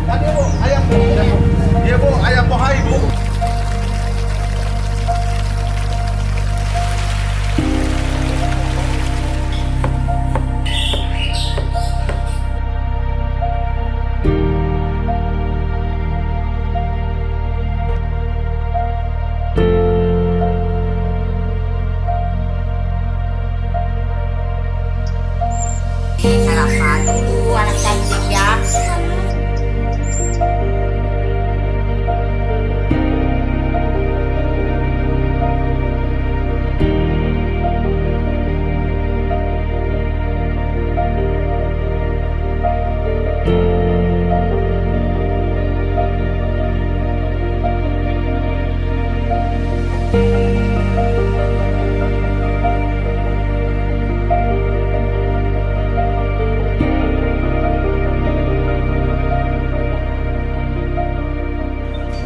Tadi bu, ayam bu. Iya bu, ayam bohai bu. Sarapan dulu anak cantik ya.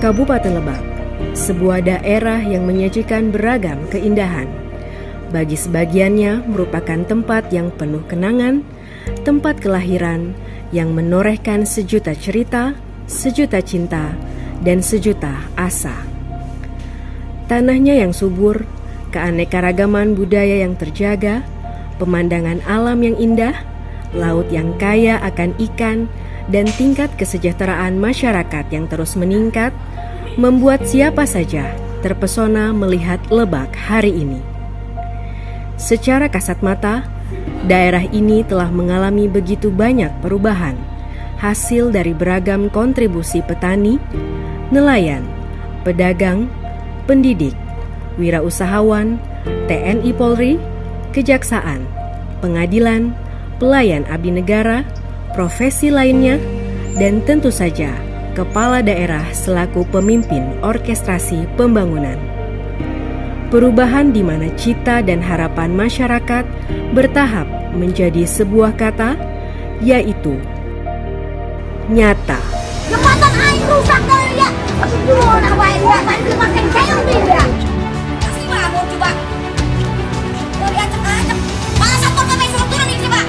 Kabupaten Lebak, sebuah daerah yang menyajikan beragam keindahan. Bagi sebagiannya merupakan tempat yang penuh kenangan, tempat kelahiran yang menorehkan sejuta cerita, sejuta cinta, dan sejuta asa. Tanahnya yang subur, keanekaragaman budaya yang terjaga, pemandangan alam yang indah, laut yang kaya akan ikan, dan tingkat kesejahteraan masyarakat yang terus meningkat, membuat siapa saja terpesona melihat Lebak hari ini. Secara kasat mata, daerah ini telah mengalami begitu banyak perubahan, hasil dari beragam kontribusi petani, nelayan, pedagang, pendidik, wirausahawan, TNI Polri, kejaksaan, pengadilan, pelayan abdi negara, profesi lainnya, dan tentu saja kepala daerah selaku pemimpin orkestrasi pembangunan. Perubahan di mana cita dan harapan masyarakat bertahap menjadi sebuah kata, yaitu nyata. Jembatan air rusak kali ya. Aduh, nak baik dia sambil makan keong dia. Kasih mah mau coba. Dari acak-acak. Malah satu kami suruh turun ini, Pak.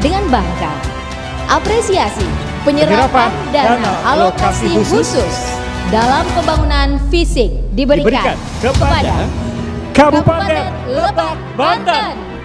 Dengan bangga, apresiasi penyerapan dana alokasi khusus dalam pembangunan fisik diberikan kepada Kabupaten Lebak, Banten.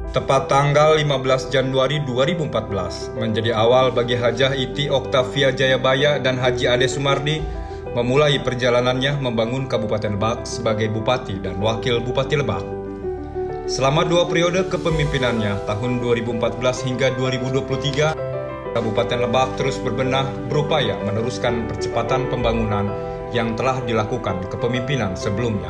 Tepat tanggal 15 Januari 2014 menjadi awal bagi Hajah Iti Oktavia Jayabaya dan Haji Ade Sumardi memulai perjalanannya membangun Kabupaten Lebak sebagai Bupati dan Wakil Bupati Lebak. Selama 2 periode kepemimpinannya tahun 2014 hingga 2023, Kabupaten Lebak terus berbenah berupaya meneruskan percepatan pembangunan yang telah dilakukan kepemimpinan sebelumnya.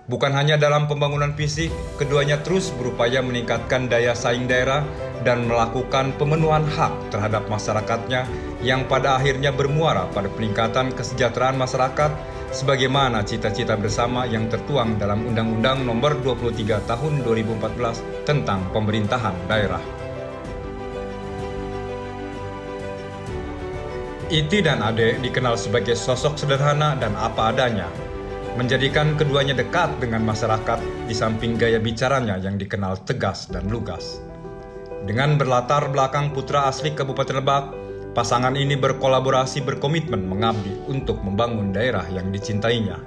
Bukan hanya dalam pembangunan fisik, keduanya terus berupaya meningkatkan daya saing daerah dan melakukan pemenuhan hak terhadap masyarakatnya yang pada akhirnya bermuara pada peningkatan kesejahteraan masyarakat sebagaimana cita-cita bersama yang tertuang dalam Undang-Undang Nomor 23 Tahun 2014 tentang Pemerintahan Daerah. Iti dan Ade dikenal sebagai sosok sederhana dan apa adanya, menjadikan keduanya dekat dengan masyarakat di samping gaya bicaranya yang dikenal tegas dan lugas. Dengan berlatar belakang putra asli Kabupaten Lebak, pasangan ini berkolaborasi berkomitmen mengabdi untuk membangun daerah yang dicintainya.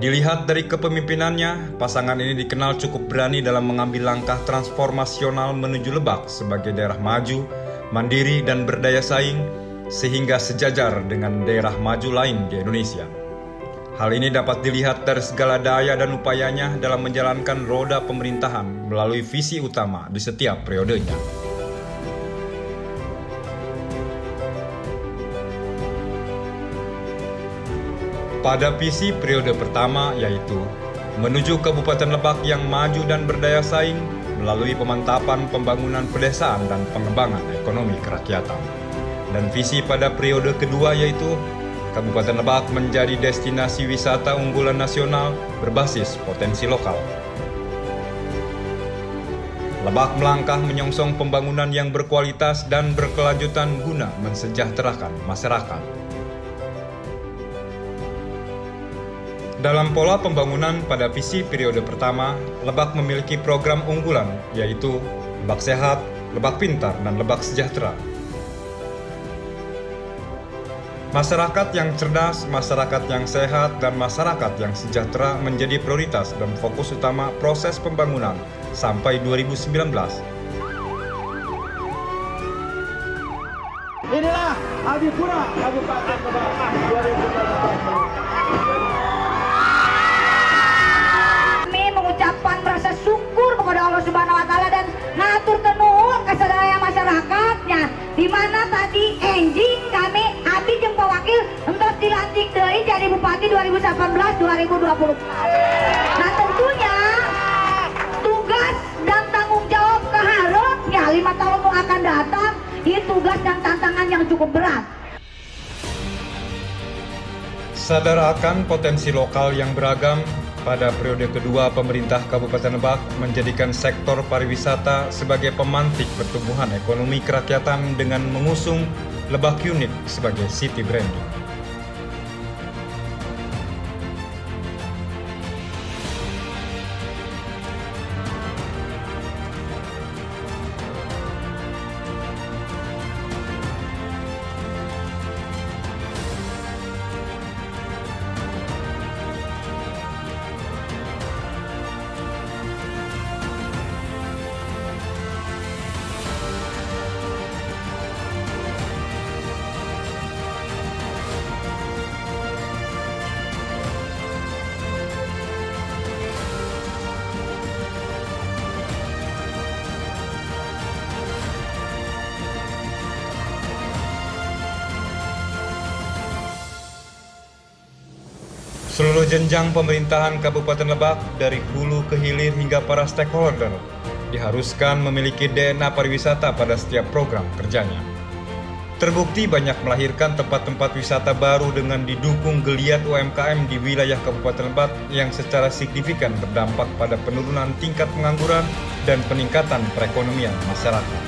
Dilihat dari kepemimpinannya, pasangan ini dikenal cukup berani dalam mengambil langkah transformasional menuju Lebak sebagai daerah maju, mandiri dan berdaya saing, sehingga sejajar dengan daerah maju lain di Indonesia. Hal ini dapat dilihat dari segala daya dan upayanya dalam menjalankan roda pemerintahan melalui visi utama di setiap periodenya. Pada visi periode pertama yaitu menuju Kabupaten Lebak yang maju dan berdaya saing melalui pemantapan pembangunan pedesaan dan pengembangan ekonomi kerakyatan. Dan visi pada periode kedua yaitu Kabupaten Lebak menjadi destinasi wisata unggulan nasional berbasis potensi lokal. Lebak melangkah menyongsong pembangunan yang berkualitas dan berkelanjutan guna mensejahterakan masyarakat. Dalam pola pembangunan pada visi periode pertama, Lebak memiliki program unggulan yaitu Lebak Sehat, Lebak Pintar, dan Lebak Sejahtera. Masyarakat yang cerdas, masyarakat yang sehat, dan masyarakat yang sejahtera menjadi prioritas dan fokus utama proses pembangunan sampai 2019. Inilah Adipura Kabupaten Lebak 2018. Mengucapkan rasa syukur kepada Allah Subhanahu wa taala dan ngatur nuhun ka sadaya masyarakatnya, di mana tadi enjing kami abdi jeung pawakil entos dilantik deui jadi bupati 2018-2020. Nah tentunya tugas dan tanggung jawab keharapnya 5 tahun yang akan datang ini tugas dan tantangan yang cukup berat. Sadar akan potensi lokal yang beragam, pada periode kedua pemerintah Kabupaten Lebak menjadikan sektor pariwisata sebagai pemantik pertumbuhan ekonomi kerakyatan dengan mengusung Lebak Unik sebagai city branding. Seluruh jenjang pemerintahan Kabupaten Lebak dari hulu ke hilir hingga para stakeholder diharuskan memiliki DNA pariwisata pada setiap program kerjanya. Terbukti banyak melahirkan tempat-tempat wisata baru dengan didukung geliat UMKM di wilayah Kabupaten Lebak yang secara signifikan berdampak pada penurunan tingkat pengangguran dan peningkatan perekonomian masyarakat.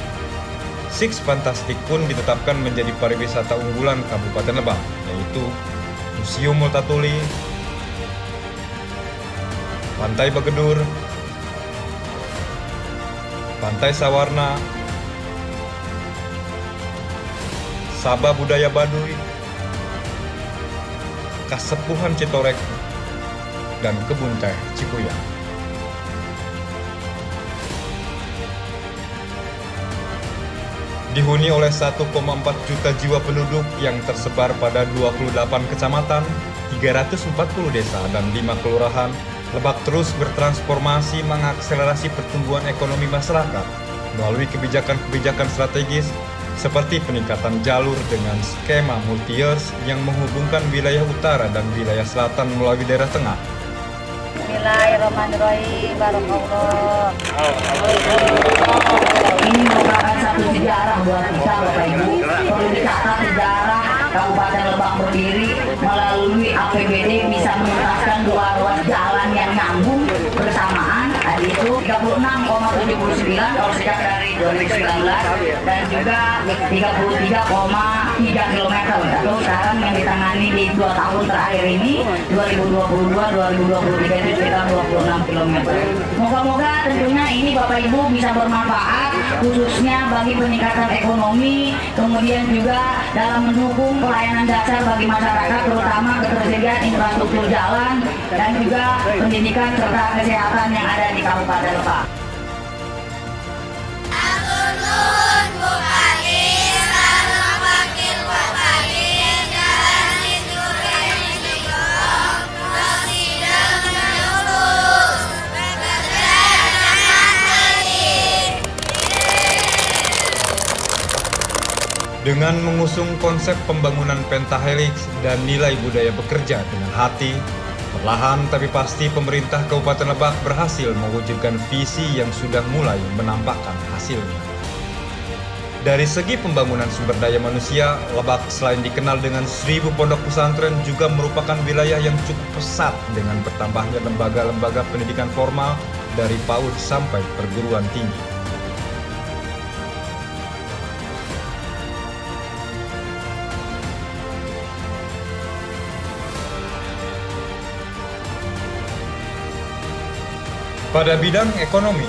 Six Fantastic pun ditetapkan menjadi pariwisata unggulan Kabupaten Lebak, yaitu Museum Multatuli, Pantai Begedur, Pantai Sawarna, Sabah Budaya Baduy, Kasepuhan Citorek, dan Kebun Teh Cikuyang. Dihuni oleh 1,4 juta jiwa penduduk yang tersebar pada 28 kecamatan, 340 desa, dan 5 kelurahan, Lebak terus bertransformasi mengakselerasi pertumbuhan ekonomi masyarakat melalui kebijakan-kebijakan strategis seperti peningkatan jalur dengan skema multi-years yang menghubungkan wilayah utara dan wilayah selatan melalui daerah tengah. Bismillahirrahmanirrahim. Barakallah. Ini merupakan satu sejarah buat kita, Bapak Ibu. Perlu dicatat sejarah Kabupaten Lebak berdiri melalui APBD bisa menuntaskan 2 ruas jalan yang nyambung bersamaan. Itu 36,79 kalau sejak dari 2019 dan juga 33,3 km atau sekarang yang ditangani di 2 tahun terakhir ini 2022-2023 itu sekitar 26 km. Moga-moga tentunya ini Bapak Ibu bisa bermanfaat khususnya bagi peningkatan ekonomi, kemudian juga dalam mendukung pelayanan dasar bagi masyarakat, terutama ketersediaan infrastruktur jalan dan juga pendidikan serta kesehatan yang ada di Kabupaten Lebak. Dengan mengusung konsep pembangunan pentahelix dan nilai budaya bekerja dengan hati, perlahan tapi pasti pemerintah Kabupaten Lebak berhasil mewujudkan visi yang sudah mulai menampakkan hasilnya. Dari segi pembangunan sumber daya manusia, Lebak selain dikenal dengan 1000 pondok pesantren juga merupakan wilayah yang cukup pesat dengan bertambahnya lembaga-lembaga pendidikan formal dari PAUD sampai perguruan tinggi. Pada bidang ekonomi,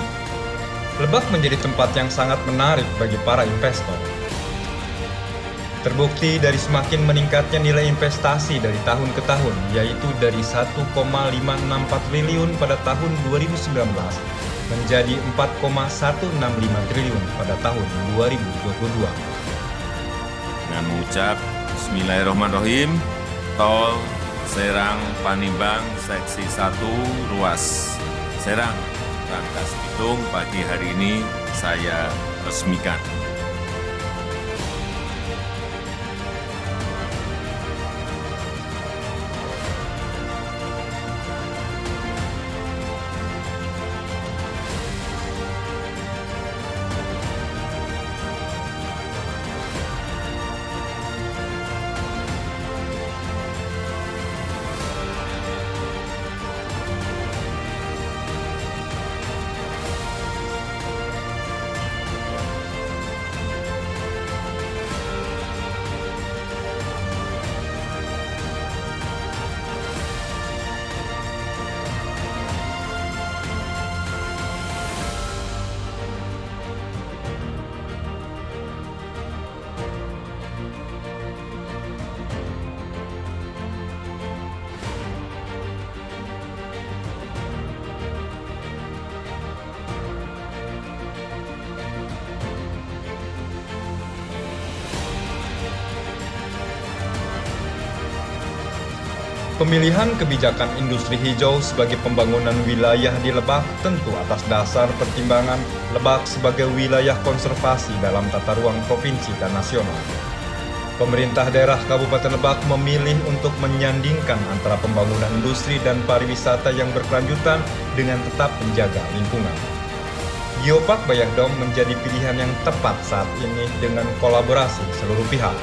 Lebak menjadi tempat yang sangat menarik bagi para investor. Terbukti dari semakin meningkatnya nilai investasi dari tahun ke tahun, yaitu dari 1,564 triliun pada tahun 2019 menjadi 4,165 triliun pada tahun 2022. Dengan mengucap Bismillahirrahmanirrahim, Tol Serang Panimbang Seksi 1 Ruas Serang Rangkas Bitung pagi hari ini saya resmikan. Pemilihan kebijakan industri hijau sebagai pembangunan wilayah di Lebak tentu atas dasar pertimbangan Lebak sebagai wilayah konservasi dalam tata ruang provinsi dan nasional. Pemerintah daerah Kabupaten Lebak memilih untuk menyandingkan antara pembangunan industri dan pariwisata yang berkelanjutan dengan tetap menjaga lingkungan. Geopark Bayah-Dom menjadi pilihan yang tepat saat ini dengan kolaborasi seluruh pihak.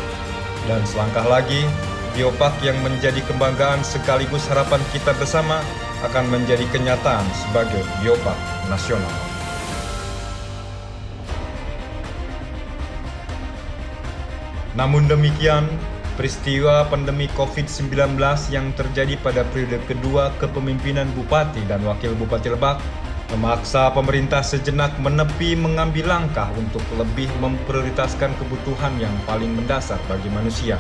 Dan selangkah lagi, Geopark yang menjadi kebanggaan sekaligus harapan kita bersama akan menjadi kenyataan sebagai Geopark nasional. Namun demikian, peristiwa pandemi COVID-19 yang terjadi pada periode kedua kepemimpinan Bupati dan Wakil Bupati Lebak memaksa pemerintah sejenak menepi mengambil langkah untuk lebih memprioritaskan kebutuhan yang paling mendasar bagi manusia,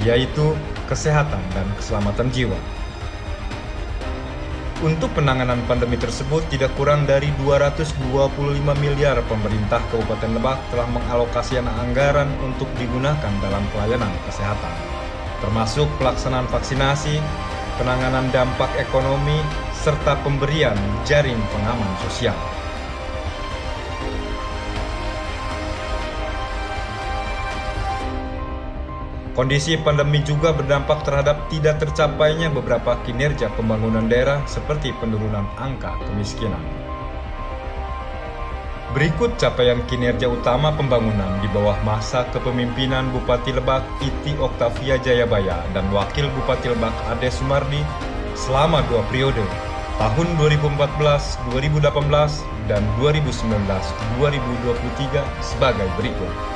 yaitu kesehatan dan keselamatan jiwa. Untuk penanganan pandemi tersebut, tidak kurang dari 225 miliar pemerintah Kabupaten Lebak telah mengalokasikan anggaran untuk digunakan dalam pelayanan kesehatan, termasuk pelaksanaan vaksinasi, penanganan dampak ekonomi, serta pemberian jaring pengaman sosial. Kondisi pandemi juga berdampak terhadap tidak tercapainya beberapa kinerja pembangunan daerah seperti penurunan angka kemiskinan. Berikut capaian kinerja utama pembangunan di bawah masa kepemimpinan Bupati Lebak Iti Oktavia Jayabaya dan Wakil Bupati Lebak Ade Sumardi selama 2 periode, tahun 2014, 2018, dan 2019-2023 sebagai berikut.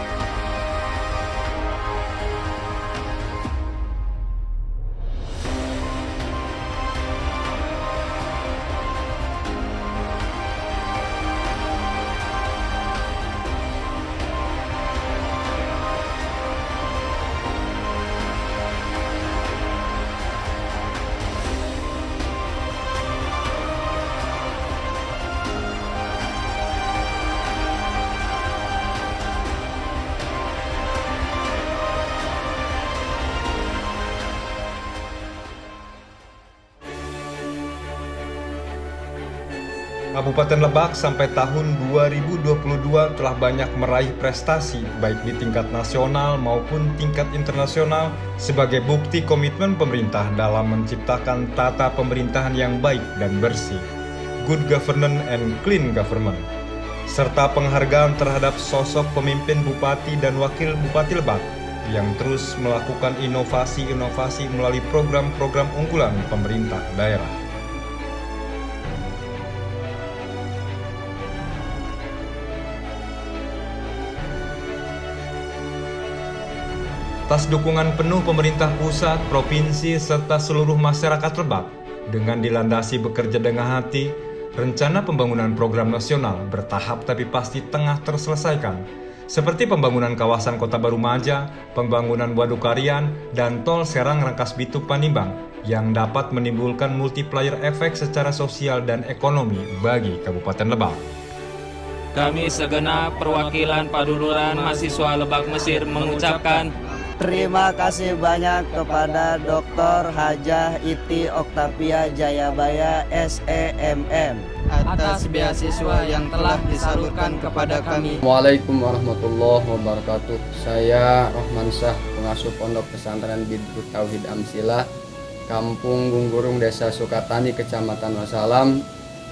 Kabupaten Lebak sampai tahun 2022 telah banyak meraih prestasi baik di tingkat nasional maupun tingkat internasional sebagai bukti komitmen pemerintah dalam menciptakan tata pemerintahan yang baik dan bersih, good governance and clean government, serta penghargaan terhadap sosok pemimpin bupati dan wakil bupati Lebak yang terus melakukan inovasi-inovasi melalui program-program unggulan pemerintah daerah. Atas dukungan penuh pemerintah pusat, provinsi, serta seluruh masyarakat Lebak, dengan dilandasi bekerja dengan hati, rencana pembangunan program nasional bertahap tapi pasti tengah terselesaikan, seperti pembangunan kawasan Kota Baru Maja, pembangunan Waduk Karian, dan tol Serang Rangkas Bitung Panimbang, yang dapat menimbulkan multiplier efek secara sosial dan ekonomi bagi Kabupaten Lebak. Kami segenap perwakilan Paduluran Mahasiswa Lebak Mesir mengucapkan terima kasih banyak kepada Dr. Hajah Iti Oktavia Jayabaya SEMM atas beasiswa yang telah disalurkan kepada kami. Assalamualaikum warahmatullahi wabarakatuh. Saya Rohman Syah, pengasuh Pondok Pesantren Bidrut Tauhid Amsilah, Kampung Gunggurung, Desa Sukatani, Kecamatan Wasalam,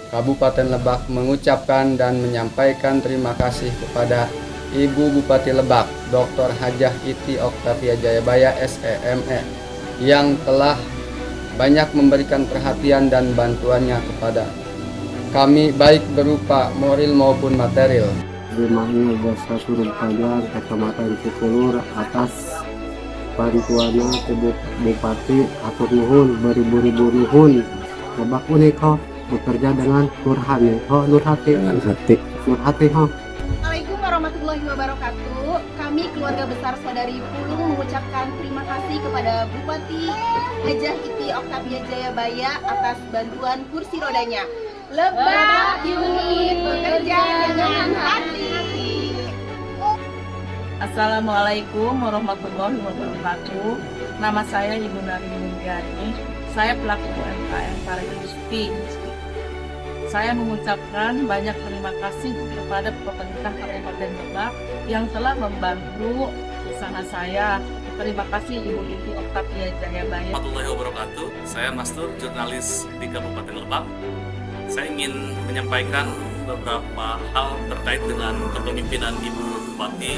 Kabupaten Lebak, mengucapkan dan menyampaikan terima kasih kepada Ibu Bupati Lebak, Dr. Hajah Iti Oktavia Jayabaya SEME, yang telah banyak memberikan perhatian dan bantuannya kepada kami baik berupa moral maupun material. Terima kasih Desa Surung Pajar, Kecamatan Cikulur, atas bantuannya Ibu Bupati. Atur nuhun, beribu-ribu nuhun. Lebak unik ho, bekerja dengan nurhati. Assalamualaikum warahmatullahi wabarakatuh. Kami keluarga besar Saudari Pulung mengucapkan terima kasih kepada Bupati Hajah Iti Oktavia Jayabaya atas bantuan kursi rodanya. Lebak unit bekerja dengan hati. Assalamualaikum warahmatullahi wabarakatuh. Nama saya Ibu Nari Mundiani. Saya pelaku UMKM Pariwisata. Saya mengucapkan banyak terima kasih kepada pemerintah Kabupaten Lebak yang telah membantu usaha saya. Terima kasih Ibu Iti Oktavia Jayabaya. Warahmatullahi wabarakatuh. Saya Mastur, jurnalis di Kabupaten Lebak. Saya ingin menyampaikan beberapa hal terkait dengan kepemimpinan Ibu Bupati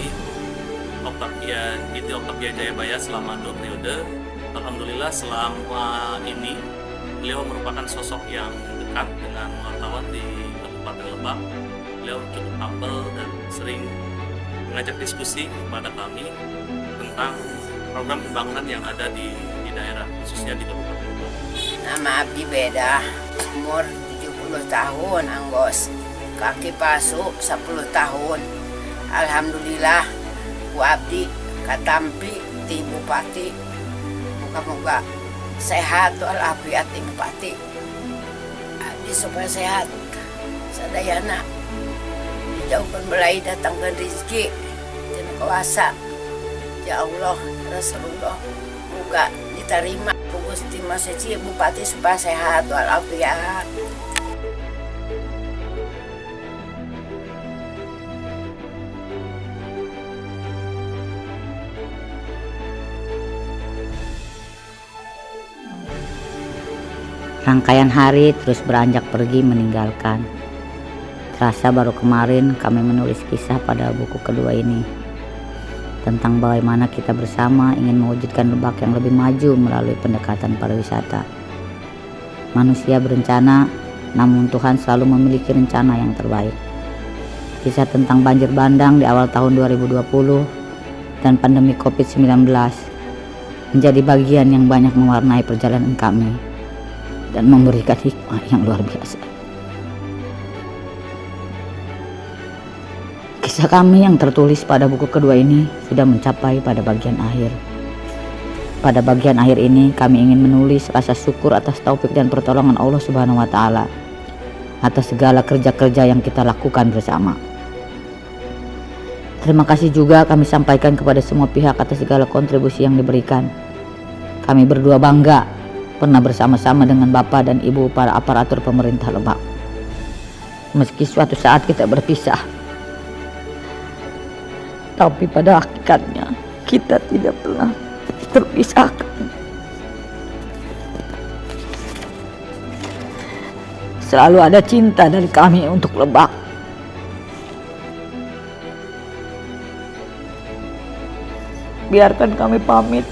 Iti Oktavia Jayabaya selama 2 periode. Alhamdulillah selama ini beliau merupakan sosok yang dekat dengan wartawan di Kabupaten Lebak. Beliau cukup humble dan sering mengajak diskusi kepada kami tentang program pembangunan yang ada di daerah, khususnya di Kabupaten Lebak. Nama abdi beda, umur 70 tahun, anggos kaki pasu 10 tahun. Alhamdulillah ku abdi katampi ti Bupati, moga-moga sehat walafiat ti Bupati. Abdi supaya sehat sadayana, dijauhkan belai datangkan rezeki dan kuasa. Ya Allah, Rasulullah, moga diterima Gusti Maseci Bupati supaya sehat walafiat. Rangkaian hari terus beranjak pergi meninggalkan. Terasa baru kemarin kami menulis kisah pada buku kedua ini, tentang bagaimana kita bersama ingin mewujudkan Lebak yang lebih maju melalui pendekatan pariwisata. Manusia berencana, namun Tuhan selalu memiliki rencana yang terbaik. Kisah tentang banjir bandang di awal tahun 2020 dan pandemi COVID-19 menjadi bagian yang banyak mewarnai perjalanan kami dan memberikan hikmah yang luar biasa. Kisah kami yang tertulis pada buku kedua ini sudah mencapai pada bagian akhir. Pada bagian akhir ini kami ingin menulis rasa syukur atas taufik dan pertolongan Allah Subhanahu wa Ta'ala atas segala kerja-kerja yang kita lakukan bersama. Terima kasih juga kami sampaikan kepada semua pihak atas segala kontribusi yang diberikan. Kami berdua bangga pernah bersama-sama dengan Bapak dan Ibu para aparatur pemerintah Lebak. Meski suatu saat kita berpisah, tapi pada hakikatnya kita tidak pernah terpisahkan. Selalu ada cinta dari kami untuk Lebak. Biarkan kami pamit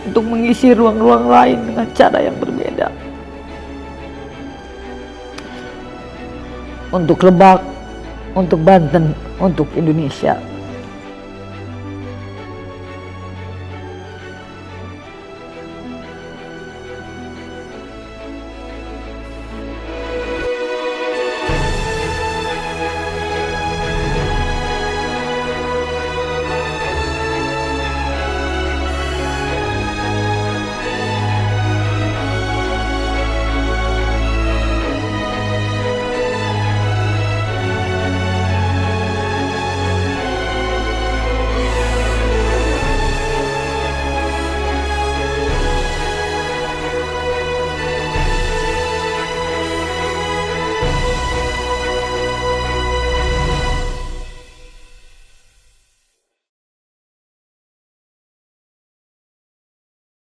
untuk mengisi ruang-ruang lain dengan cara yang berbeda. Untuk Lebak, untuk Banten, untuk Indonesia.